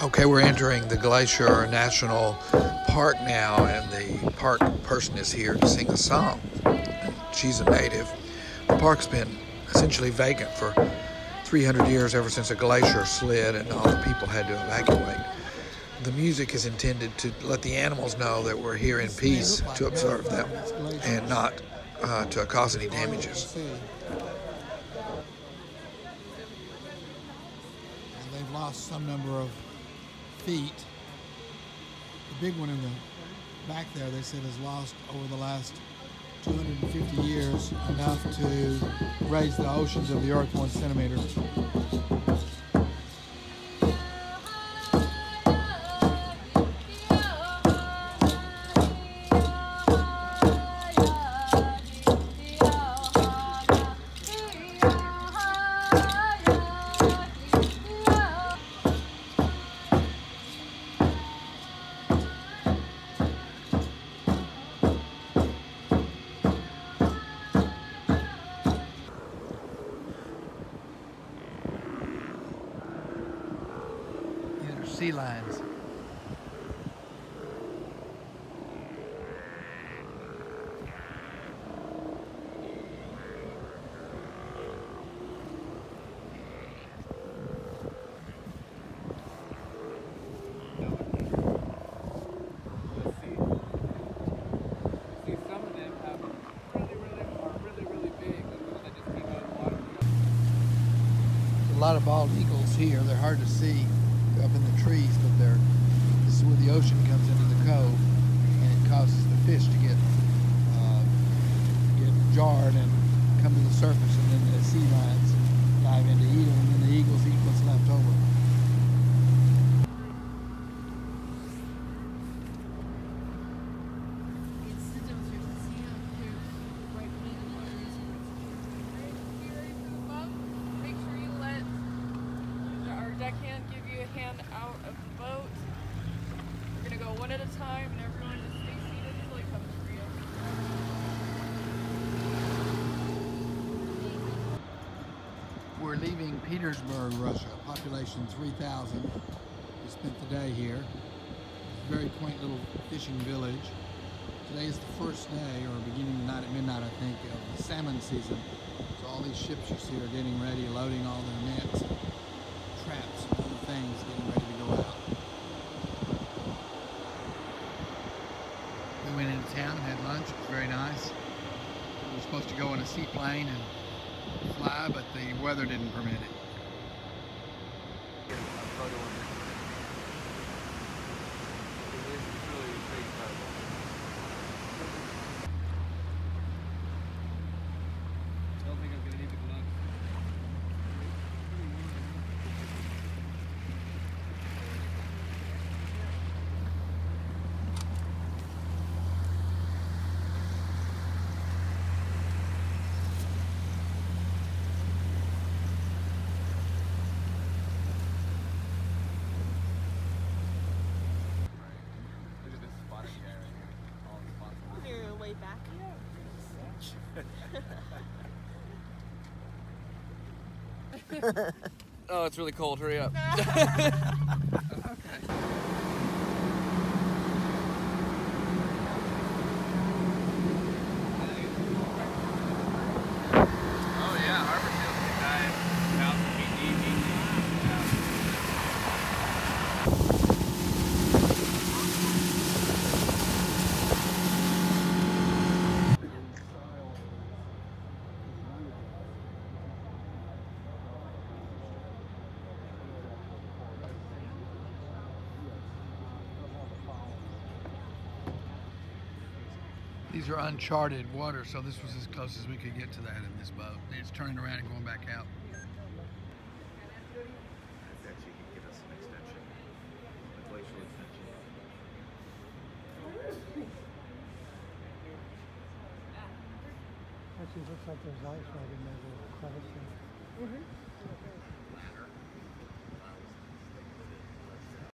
Okay, we're entering the Glacier National Park now, and the park person is here to sing a song. And she's a native. The park's been essentially vacant for 300 years, ever since a glacier slid and all the people had to evacuate. The music is intended to let the animals know that we're here in peace to observe them and not to cause any damages. And they've lost some number of feet. The big one in the back there, they said, has lost over the last 250 years enough to raise the oceans of the earth 1 centimeter. Sea lions. A lot of bald eagles here. They're hard to see up in the trees, but this is where the ocean comes into the cove, and it causes the fish to get jarred and come to the surface, and then the sea lions dive in to eat them, and then the eagles eat what's left over. Deckhand give you a hand out of the boat. We're gonna go one at a time, and everyone just stay seated until he comes for you. We're leaving Petersburg, Russia. Population 3,000. We spent the day here. It's a very quaint little fishing village. Today is the first day, or beginning tonight at midnight, I think, of the salmon season. So all these ships you see are getting ready, loading all their nets, traps, and other things, getting ready to go out. We went into town and had lunch. It was very nice. We were supposed to go in a seaplane and fly, but the weather didn't permit it. Way back here. Oh, it's really cold. Hurry up. These are uncharted waters, so this was as close as we could get to that in this boat. It's turning around and going back out. That you can give us an extension, a glacial extension. Actually, it looks like there's ice right in there, little crevice.